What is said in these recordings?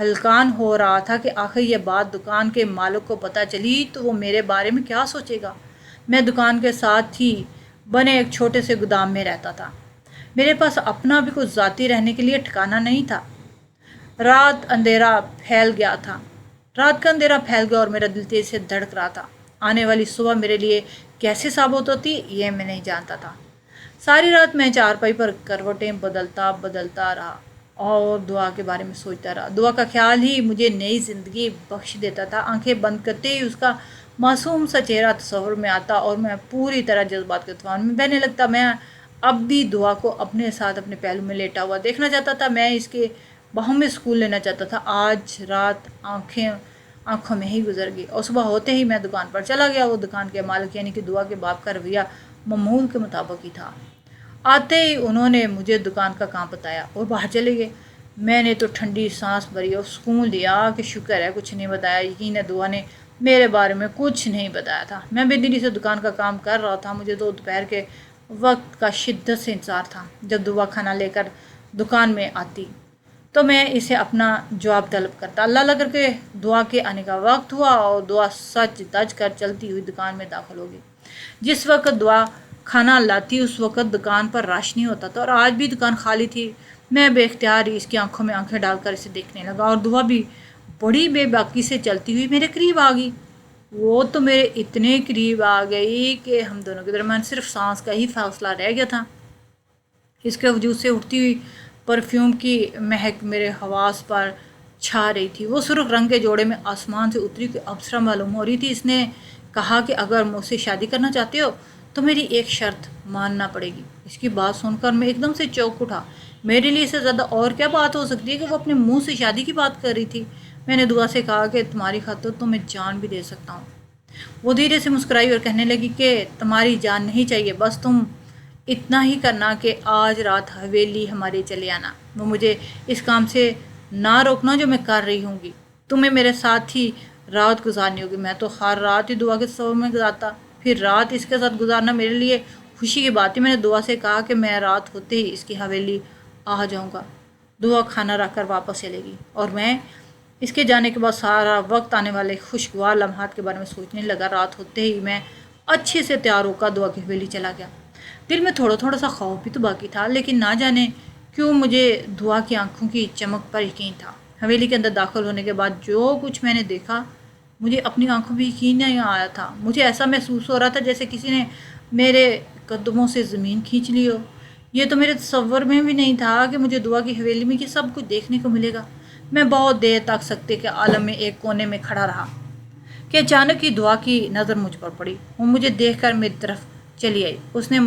ہلکان ہو رہا تھا کہ آخر یہ بات دکان کے مالک کو پتہ چلی تو وہ میرے بارے میں کیا سوچے گا۔ میں دکان کے ساتھ ہی بنے ایک چھوٹے سے گودام میں رہتا تھا۔ میرے پاس اپنا بھی کچھ ذاتی رہنے کے لیے ٹھکانہ نہیں تھا۔ رات کا اندھیرا پھیل گیا اور میرا دل تیز سے دھڑک رہا تھا۔ آنے والی صبح میرے لیے کیسے ثابت ہوتی یہ میں نہیں جانتا تھا۔ ساری رات میں چارپائی پر کروٹیں بدلتا رہا اور دعا کے بارے میں سوچتا رہا۔ دعا کا خیال ہی مجھے نئی زندگی بخش دیتا تھا۔ آنکھیں بند کرتے ہی اس کا معصوم سا چہرہ تصور میں آتا اور میں پوری طرح جذبات کے طوفان میں بہنے لگتا۔ میں اب بھی دعا کو اپنے ساتھ اپنے پہلو میں لیٹا ہوا دیکھنا چاہتا تھا۔ میں اس کے باہوں میں سکون لینا چاہتا تھا۔ آج رات آنکھوں میں ہی گزر گئی اور صبح ہوتے ہی میں دکان پر چلا گیا۔ وہ دکان کے مالک یعنی کہ دعا کے باپ کا رویہ معمول کے مطابق ہی تھا۔ آتے ہی انہوں نے مجھے دکان کا کام بتایا اور باہر چلے گئے۔ میں نے تو ٹھنڈی سانس بھری اور سکون لیا کہ شکر ہے کچھ نہیں بتایا۔ یقین ہے دعا نے میرے بارے میں کچھ نہیں بتایا تھا۔ میں بے دلی سے دکان کا کام کر رہا تھا۔ مجھے تو دوپہر کے وقت کا شدت سے انتظار تھا جب دعا کھانا لے کر دکان میں آتی تو میں اسے اپنا جواب طلب کرتا۔ اللہ کر کے دعا کے آنے کا وقت ہوا اور دعا سچ دج کر چلتی ہوئی دکان میں داخل ہو گئی۔ جس وقت دعا کھانا لاتی اس وقت دکان پر رش نہیں ہوتا تھا اور آج بھی دکان خالی تھی۔ میں بے اختیار ہی اس کی آنکھوں میں آنکھیں ڈال کر اسے دیکھنے لگا اور دعا بھی بڑی بے باکی سے چلتی ہوئی میرے قریب آ گئی۔ وہ تو میرے اتنے قریب آ گئی کہ ہم دونوں کے درمیان صرف سانس کا ہی فاصلہ رہ گیا تھا۔ اس کے وجود سے اٹھتی ہوئی پرفیوم کی مہک میرے حواس پر چھا رہی تھی۔ وہ سرخ رنگ کے جوڑے میں آسمان سے اتری کوئی ابصرہ معلوم ہو رہی تھی۔ اس نے کہا کہ اگر مجھ سے شادی کرنا چاہتے ہو تو میری ایک شرط ماننا پڑے گی۔ اس کی بات سن کر میں ایک دم سے چونک اٹھا۔ میرے لیے اس سے زیادہ اور کیا بات ہو سکتی ہے کہ وہ اپنے منہ سے شادی کی بات کر رہی تھی۔ میں نے دعا سے کہا کہ تمہاری خاطر تو میں جان بھی دے سکتا ہوں۔ وہ دھیرے سے مسکرائی اور کہنے لگی کہ تمہاری جان نہیں چاہیے، بس تم اتنا ہی کرنا کہ آج رات حویلی ہمارے چلے آنا۔ وہ مجھے اس کام سے نہ روکنا جو میں کر رہی ہوں گی۔ تمہیں میرے ساتھ ہی رات گزارنی ہوگی۔ میں تو ہر رات ہی دعا کے تصور میں گزارتا، پھر رات اس کے ساتھ گزارنا میرے لیے خوشی کی بات تھی۔ میں نے دعا سے کہا کہ میں رات ہوتے ہی اس کی حویلی آ جاؤں گا۔ دعا کھانا رکھ کر واپس چلے گی اور میں اس کے جانے کے بعد سارا وقت آنے والے خوشگوار لمحات کے بارے میں سوچنے لگا۔ رات ہوتے ہی میں اچھے سے تیار ہو کر دعا کی حویلی چلا گیا۔ دل میں تھوڑا سا خوف بھی تو باقی تھا، لیکن نہ جانے کیوں مجھے دعا کی آنکھوں کی چمک پر یقین تھا۔ حویلی کے اندر داخل ہونے کے بعد جو کچھ میں نے دیکھا مجھے اپنی آنکھوں پہ یقین نہیں آیا تھا۔ مجھے ایسا محسوس ہو رہا تھا جیسے کسی نے میرے قدموں سے زمین کھینچ لی ہو۔ یہ تو میرے تصور میں بھی نہیں تھا کہ مجھے دعا کی حویلی میں یہ سب کچھ دیکھنے کو ملے گا۔ میں بہت دیر تک سکتے کے عالم میں ایک کونے میں کھڑا رہا کہ اچانک ہی دعا کی نظر مجھ پر پڑی۔ وہ مجھے دیکھ کر میری طرف چلی آئی۔ اس نے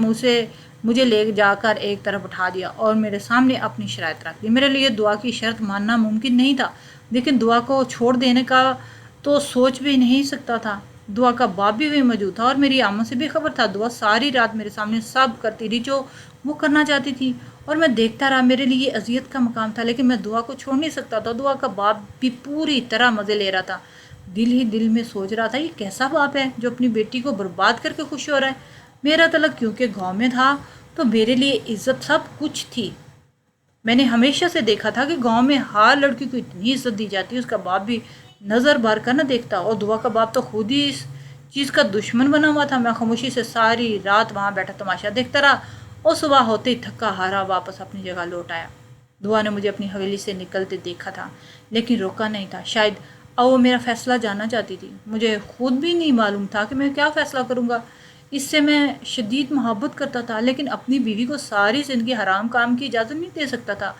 مجھے لے جا کر ایک طرف اٹھا دیا اور میرے سامنے اپنی شرائط رکھ دی۔ میرے لیے دعا کی شرط ماننا ممکن نہیں تھا، لیکن دعا کو چھوڑ دینے کا تو سوچ بھی نہیں سکتا تھا۔ دعا کا باپ بھی وہی موجود تھا اور میری آمد سے بے خبر تھا۔ دعا ساری رات میرے سامنے سب کرتی رہی جو وہ کرنا چاہتی تھی اور میں دیکھتا رہا۔ میرے لیے یہ اذیت کا مقام تھا، لیکن میں دعا کو چھوڑ نہیں سکتا تھا۔ دعا کا باپ بھی پوری طرح مزے لے رہا تھا۔ دل ہی دل میں سوچ رہا تھا یہ کیسا باپ ہے جو اپنی بیٹی کو برباد کر کے خوش ہو رہا ہے۔ میرا تعلق کیونکہ گاؤں میں تھا تو میرے لیے عزت سب کچھ تھی۔ میں نے ہمیشہ سے دیکھا تھا کہ گاؤں میں ہر لڑکی کو اتنی عزت دی جاتی ہے، اس کا باپ بھی نظر بھر کر نہ دیکھتا، اور دعا کا باپ تو خود ہی اس چیز کا دشمن بنا ہوا تھا۔ میں خاموشی سے ساری رات وہاں بیٹھا تماشا دیکھتا رہا اور صبح ہوتے ہی تھکا ہارا واپس اپنی جگہ لوٹ آیا۔ دعا نے مجھے اپنی حویلی سے نکلتے دیکھا تھا لیکن روکا نہیں تھا۔ شاید اب وہ میرا فیصلہ جاننا چاہتی تھی۔ مجھے خود بھی نہیں معلوم تھا کہ میں کیا فیصلہ کروں گا۔ اس سے میں شدید محبت کرتا تھا، لیکن اپنی بیوی کو ساری زندگی حرام کام کی اجازت نہیں دے سکتا تھا۔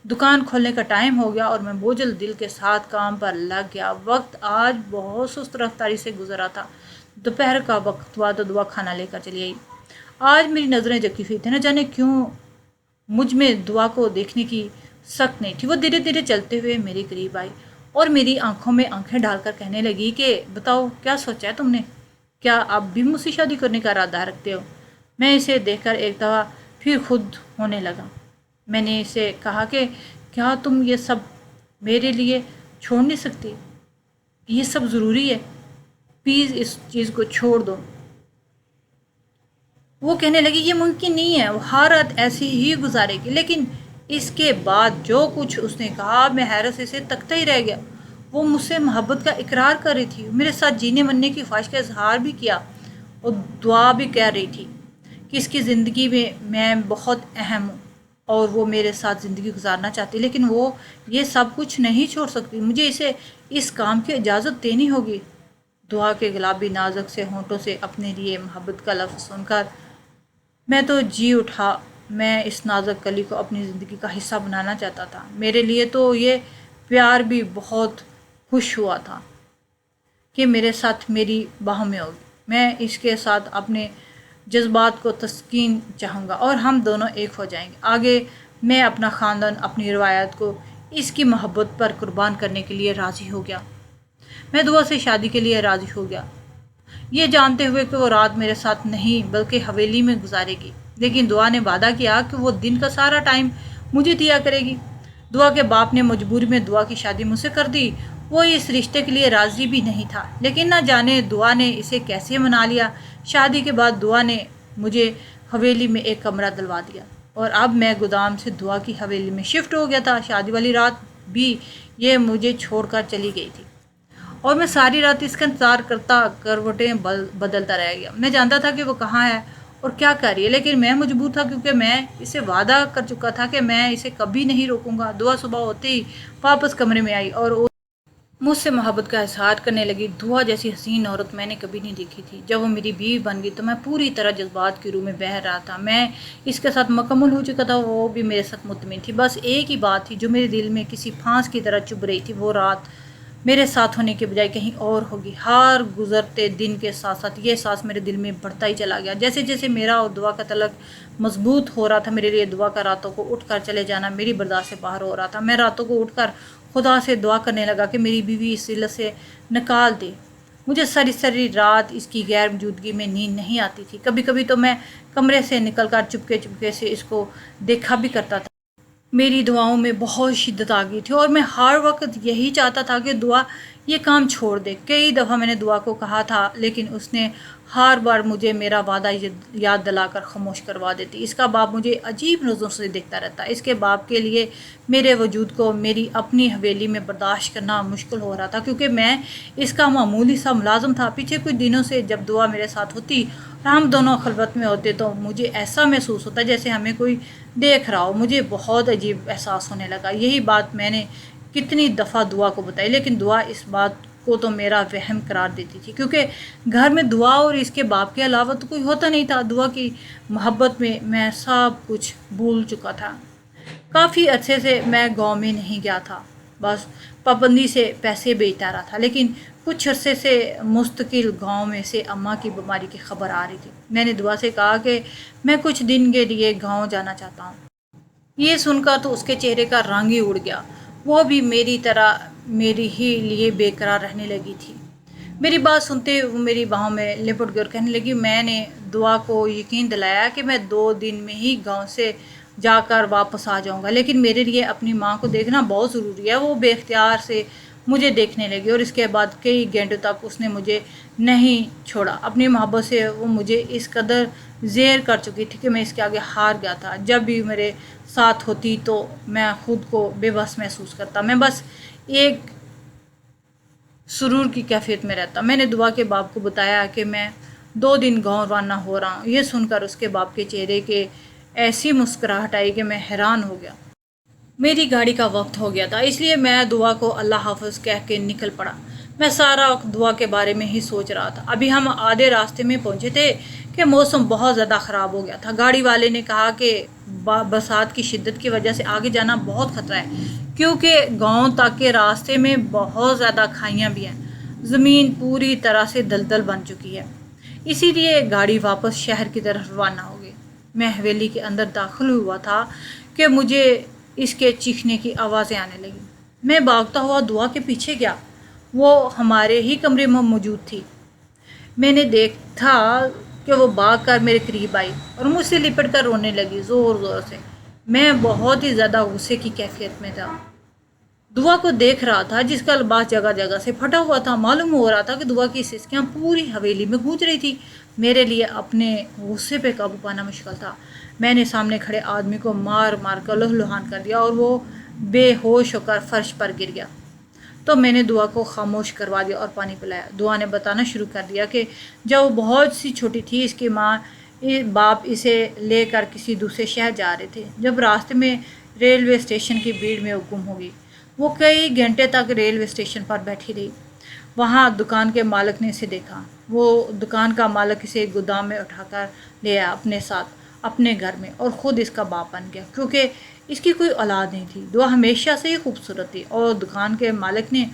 دکان کھولنے کا ٹائم ہو گیا اور میں بوجھل دل کے ساتھ کام پر لگ گیا۔ وقت آج بہت سست رفتاری سے گزرا تھا۔ دوپہر کا وقت ہوا تو دعا کھانا لے کر چلی آئی۔ آج میری نظریں جھکی ہوئی تھیں، نہ جانے کیوں مجھ میں دعا کو دیکھنے کی سخت نہیں تھی۔ وہ دھیرے دھیرے چلتے ہوئے میرے قریب آئی اور میری آنکھوں میں آنکھیں ڈال کر کہنے لگی کہ بتاؤ کیا سوچا ہے تم نے؟ کیا اب بھی مجھ سے شادی کرنے کا ارادہ رکھتے ہو؟ میں اسے دیکھ کر ایک دفعہ پھر خود ہونے لگا۔ میں نے اسے کہا کہ کیا تم یہ سب میرے لیے چھوڑ نہیں سکتی؟ یہ سب ضروری ہے، پلیز اس چیز کو چھوڑ دو۔ وہ کہنے لگی یہ ممکن نہیں ہے، وہ ہر رات ایسی ہی گزارے گی، لیکن اس کے بعد جو کچھ اس نے کہا میں حیرت سے اسے تکتا ہی رہ گیا۔ وہ مجھ سے محبت کا اقرار کر رہی تھی، میرے ساتھ جینے مرنے کی خواہش کا اظہار بھی کیا اور دعا بھی کہہ رہی تھی کہ اس کی زندگی میں بہت اہم ہوں اور وہ میرے ساتھ زندگی گزارنا چاہتی، لیکن وہ یہ سب کچھ نہیں چھوڑ سکتی، مجھے اسے اس کام کی اجازت دینی ہوگی۔ دعا کے گلابی نازک سے ہونٹوں سے اپنے لیے محبت کا لفظ سن کر میں تو جی اٹھا۔ میں اس نازک کلی کو اپنی زندگی کا حصہ بنانا چاہتا تھا، میرے لیے تو یہ پیار بھی بہت خوش ہوا تھا کہ میرے ساتھ میری باہوں میں ہوگی۔ میں اس کے ساتھ اپنے جذبات کو تسکین چاہوں گا اور ہم دونوں ایک ہو جائیں گے۔ آگے میں اپنا خاندان، اپنی روایات کو اس کی محبت پر قربان کرنے کے لیے راضی ہو گیا۔ میں دعا سے شادی کے لیے راضی ہو گیا، یہ جانتے ہوئے کہ وہ رات میرے ساتھ نہیں بلکہ حویلی میں گزارے گی، لیکن دعا نے وعدہ کیا کہ وہ دن کا سارا ٹائم مجھے دیا کرے گی۔ دعا کے باپ نے مجبوری میں دعا کی شادی مجھ سے کر دی۔ وہ اس رشتے کے لیے راضی بھی نہیں تھا، لیکن نہ جانے دعا نے اسے کیسے منا لیا۔ شادی کے بعد دعا نے مجھے حویلی میں ایک کمرہ دلوا دیا اور اب میں گودام سے دعا کی حویلی میں شفٹ ہو گیا تھا۔ شادی والی رات بھی یہ مجھے چھوڑ کر چلی گئی تھی اور میں ساری رات اس کا انتظار کرتا کروٹیں بدلتا رہ گیا۔ میں جانتا تھا کہ وہ کہاں ہے اور کیا کر رہی ہے، لیکن میں مجبور تھا کیونکہ میں اسے وعدہ کر چکا تھا کہ میں اسے کبھی نہیں روکوں گا۔ دعا صبح ہوتے ہی واپس کمرے میں آئی اور مجھ سے محبت کا اظہار کرنے لگی۔ دعا جیسی حسین عورت میں نے کبھی نہیں دیکھی تھی۔ جب وہ میری بیوی بن گئی تو میں پوری طرح جذبات کی روح میں بہہ رہا تھا۔ میں اس کے ساتھ مکمل ہو چکا تھا، وہ بھی میرے ساتھ مطمئن تھی۔ بس ایک ہی بات تھی جو میرے دل میں کسی پھانس کی طرح چبھ رہی تھی، وہ رات میرے ساتھ ہونے کے بجائے کہیں اور ہوگی۔ ہر گزرتے دن کے ساتھ ساتھ یہ احساس میرے دل میں بڑھتا ہی چلا گیا۔ جیسے جیسے میرا اور دعا کا تعلق مضبوط ہو رہا تھا، میرے لیے دعا کا راتوں کو اٹھ کر چلے جانا میری برداشت سے باہر ہو رہا تھا۔ میں راتوں کو اٹھ کر خدا سے دعا کرنے لگا کہ میری بیوی اس ذلت سے نکال دے۔ مجھے ساری رات اس کی غیر موجودگی میں نیند نہیں آتی تھی۔ کبھی کبھی تو میں کمرے سے نکل کر چپکے سے اس کو دیکھا بھی کرتا تھا۔ میری دعاؤں میں بہت شدت آ گئی تھی اور میں ہر وقت یہی چاہتا تھا کہ دعا یہ کام چھوڑ دے۔ کئی دفعہ میں نے دعا کو کہا تھا، لیکن اس نے ہر بار مجھے میرا وعدہ یاد دلا کر خاموش کروا دیتی۔ اس کا باپ مجھے عجیب نظروں سے دیکھتا رہتا۔ اس کے باپ کے لیے میرے وجود کو میری اپنی حویلی میں برداشت کرنا مشکل ہو رہا تھا، کیونکہ میں اس کا معمولی سا ملازم تھا۔ پیچھے کچھ دنوں سے جب دعا میرے ساتھ ہوتی اور ہم دونوں خلوت میں ہوتے تو مجھے ایسا محسوس ہوتا جیسے ہمیں کوئی دیکھ رہا ہو۔ مجھے بہت عجیب احساس ہونے لگا۔ یہی بات میں نے کتنی دفعہ دعا کو بتائی، لیکن دعا اس بات کو تو میرا وہم قرار دیتی تھی، کیونکہ گھر میں دعا اور اس کے باپ کے علاوہ تو کوئی ہوتا نہیں تھا۔ دعا کی محبت میں سب کچھ بھول چکا تھا۔ کافی عرصے سے میں گاؤں میں نہیں گیا تھا، بس پابندی سے پیسے بیچتا رہا تھا، لیکن کچھ عرصے سے مستقل گاؤں میں سے اماں کی بیماری کی خبر آ رہی تھی۔ میں نے دعا سے کہا کہ میں کچھ دن کے لیے گاؤں جانا چاہتا ہوں۔ یہ سن کر تو اس کے چہرے کا رنگ ہی اڑ گیا۔ وہ بھی میری طرح میری ہی لیے بے قرار رہنے لگی تھی۔ میری بات سنتے وہ میری باہوں میں لپٹ گئی اور کہنے لگی، میں نے دعا کو یقین دلایا کہ میں 2 دن میں ہی گاؤں سے جا کر واپس آ جاؤں گا، لیکن میرے لیے اپنی ماں کو دیکھنا بہت ضروری ہے۔ وہ بے اختیار سے مجھے دیکھنے لگی اور اس کے بعد کئی گھنٹوں تک اس نے مجھے نہیں چھوڑا۔ اپنی محبت سے وہ مجھے اس قدر زیر کر چکی تھی کہ میں اس کے آگے ہار گیا تھا۔ جب بھی میرے ساتھ ہوتی تو میں خود کو بے بس محسوس کرتا، میں بس ایک سرور کی کیفیت میں رہتا۔ میں نے دعا کے باپ کو بتایا کہ میں 2 دن گاؤں روانہ ہو رہا ہوں۔ یہ سن کر اس کے باپ کے چہرے کے ایسی مسکراہٹ آئی کہ میں حیران ہو گیا۔ میری گاڑی کا وقت ہو گیا تھا، اس لیے میں دعا کو اللہ حافظ کہہ کے نکل پڑا۔ میں سارا وقت دعا کے بارے میں ہی سوچ رہا تھا۔ ابھی ہم آدھے راستے میں پہنچے تھے کہ موسم بہت زیادہ خراب ہو گیا تھا۔ گاڑی والے نے کہا کہ برسات کی شدت کی وجہ سے آگے جانا بہت خطرہ ہے، کیونکہ گاؤں تک کے راستے میں بہت زیادہ کھائیاں بھی ہیں۔ زمین پوری طرح سے دلدل بن چکی ہے، اسی لیے گاڑی واپس شہر کی طرف روانہ ہو گئی۔ میں حویلی کے اندر داخل ہوا تھا کہ مجھے اس کے چیخنے کی آوازیں آنے لگیں۔ میں بھاگتا ہوا دعا کے پیچھے گیا، وہ ہمارے ہی کمرے میں موجود تھی۔ میں نے دیکھا کہ وہ بھاگ کر میرے قریب آئی اور مجھ سے لپٹ کر رونے لگی، زور زور سے۔ میں بہت ہی زیادہ غصے کی کیفیت میں تھا۔ دعا کو دیکھ رہا تھا جس کا لباس جگہ جگہ سے پھٹا ہوا تھا۔ معلوم ہو رہا تھا کہ دعا کی سسکیاں پوری حویلی میں گونج رہی تھی۔ میرے لیے اپنے غصے پہ قابو پانا مشکل تھا۔ میں نے سامنے کھڑے آدمی کو مار مار کر لہلہان کر دیا اور وہ بے ہوش ہو کر فرش پر گر گیا۔ تو میں نے دعا کو خاموش کروا دیا اور پانی پلایا۔ دعا نے بتانا شروع کر دیا کہ جب وہ بہت سی چھوٹی تھی اس کی ماں باپ اسے لے کر کسی دوسرے شہر جا رہے تھے۔ جب راستے میں ریلوے اسٹیشن کی بھیڑ میں وہ گم ہو گئی۔ وہ کئی گھنٹے تک ریلوے اسٹیشن پر بیٹھی رہی۔ وہاں دکان کے مالک نے اسے دیکھا۔ وہ دکان کا مالک اسے گودام میں اٹھا کر لے آیا اپنے ساتھ اپنے گھر میں اور خود اس کا باپ بن گیا کیونکہ اس کی کوئی اولاد نہیں تھی۔ دعا ہمیشہ سے ہی خوبصورت تھی اور دکان کے مالک نے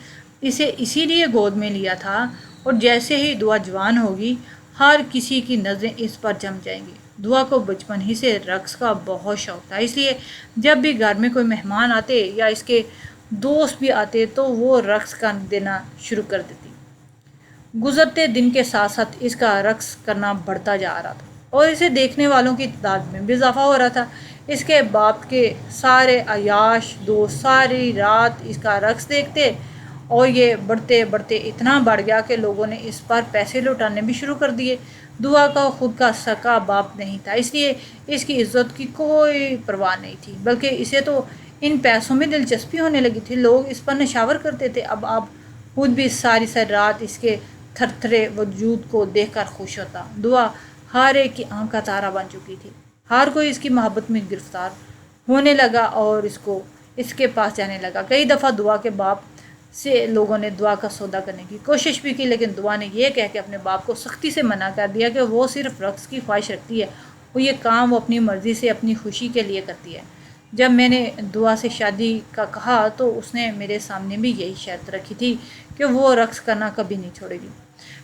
اسے اسی لیے گود میں لیا تھا، اور جیسے ہی دعا جوان ہوگی ہر کسی کی نظریں اس پر جم جائیں گی۔ دعا کو بچپن ہی سے رقص کا بہت شوق تھا، اس لیے جب بھی گھر میں کوئی مہمان آتے یا اس کے دوست بھی آتے تو وہ رقص کر دینا شروع کر دیتی۔ گزرتے دن کے ساتھ ساتھ اس کا رقص کرنا بڑھتا جا رہا تھا اور اسے دیکھنے والوں کی تعداد میں بھی اضافہ ہو رہا تھا۔ اس کے باپ کے سارے عیاش دوست ساری رات اس کا رقص دیکھتے اور یہ بڑھتے بڑھتے اتنا بڑھ گیا کہ لوگوں نے اس پر پیسے لوٹانے بھی شروع کر دیے۔ دعا کا خود کا سکا باپ نہیں تھا، اس لیے اس کی عزت کی کوئی پرواہ نہیں تھی، بلکہ اسے تو ان پیسوں میں دلچسپی ہونے لگی تھی۔ لوگ اس پر نشاور کرتے تھے۔ اب خود بھی ساری رات اس کے تھرتھرے وجود کو دیکھ کر خوش ہوتا۔ دعا ہر ایک کی آنکھ کا تارا بن چکی تھی۔ ہر کوئی اس کی محبت میں گرفتار ہونے لگا اور اس کے پاس جانے لگا۔ کئی دفعہ دعا کے باپ سے لوگوں نے دعا کا سودا کرنے کی کوشش بھی کی، لیکن دعا نے یہ کہہ کے اپنے باپ کو سختی سے منع کر دیا کہ وہ صرف رقص کی خواہش رکھتی ہے اور یہ کام وہ اپنی مرضی سے اپنی خوشی کے لیے کرتی ہے۔ جب میں نے دعا سے شادی کا کہا تو اس نے میرے سامنے بھی یہی شرط رکھی تھی کہ وہ رقص کرنا کبھی نہیں چھوڑے گی۔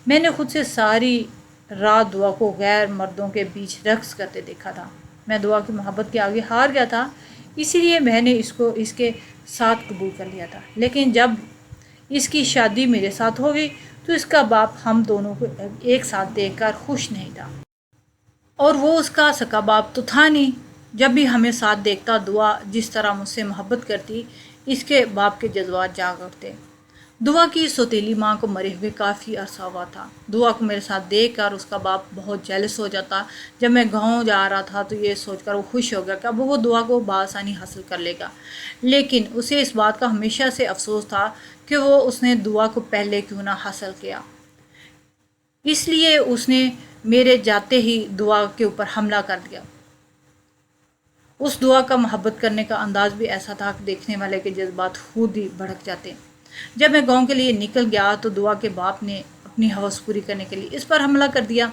میں نے خود سے ساری رات دعا کو غیر مردوں کے بیچ رقص کرتے دیکھا تھا۔ میں دعا کی محبت کے آگے ہار گیا تھا، اسی لیے میں نے اس کے ساتھ قبول کر لیا تھا، لیکن جب اس کی شادی میرے ساتھ ہو گئی تو اس کا باپ ہم دونوں کو ایک ساتھ دیکھ کر خوش نہیں تھا، اور وہ اس کا سکا باپ تو تھا نہیں۔ جب بھی ہمیں ساتھ دیکھتا دعا جس طرح مجھ سے محبت کرتی، اس کے باپ کے جذبات جاگ اٹھتے۔ دعا کی سوتیلی ماں کو مرے ہوئے کافی عرصہ ہوا تھا۔ دعا کو میرے ساتھ دیکھ کر اس کا باپ بہت جیلس ہو جاتا۔ جب میں گاؤں جا رہا تھا تو یہ سوچ کر وہ خوش ہو گیا کہ اب وہ دعا کو بآسانی حاصل کر لے گا، لیکن اسے اس بات کا ہمیشہ سے افسوس تھا کہ اس نے دعا کو پہلے کیوں نہ حاصل کیا۔ اس لیے اس نے میرے جاتے ہی دعا کے اوپر حملہ کر دیا۔ اس دعا کا محبت کرنے کا انداز بھی ایسا تھا کہ دیکھنے والے کے جذبات خود ہی بھڑک جاتے۔ جب میں گاؤں کے لیے نکل گیا تو دعا کے باپ نے اپنی ہوس پوری کرنے کے لیے اس پر حملہ کر دیا۔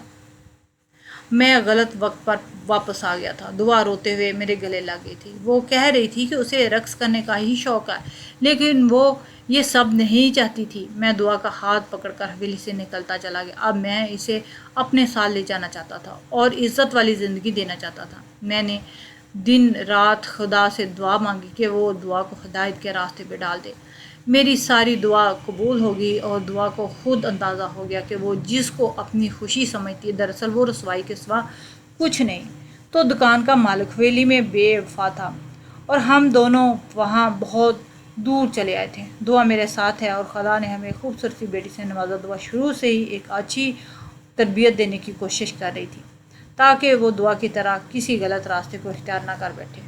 میں غلط وقت پر واپس آ گیا تھا۔ دعا روتے ہوئے میرے گلے لگ گئی تھی۔ وہ کہہ رہی تھی کہ اسے رقص کرنے کا ہی شوق ہے، لیکن وہ یہ سب نہیں چاہتی تھی۔ میں دعا کا ہاتھ پکڑ کر حویلی سے نکلتا چلا گیا۔ اب میں اسے اپنے ساتھ لے جانا چاہتا تھا اور عزت والی زندگی دینا چاہتا تھا۔ میں نے دن رات خدا سے دعا مانگی کہ وہ دعا کو ہدایت کے راستے پہ ڈال دے۔ میری ساری دعا قبول ہو گئی اور دعا کو خود اندازہ ہو گیا کہ وہ جس کو اپنی خوشی سمجھتی ہے دراصل وہ رسوائی کے سوا کچھ نہیں۔ تو دکان کا مالک حویلی میں بے وفا تھا اور ہم دونوں وہاں بہت دور چلے آئے تھے۔ دعا میرے ساتھ ہے اور خدا نے ہمیں خوبصورت سی بیٹی سے نوازا۔ دعا شروع سے ہی ایک اچھی تربیت دینے کی کوشش کر رہی تھی تاکہ وہ دعا کی طرح کسی غلط راستے کو اختیار نہ کر بیٹھے۔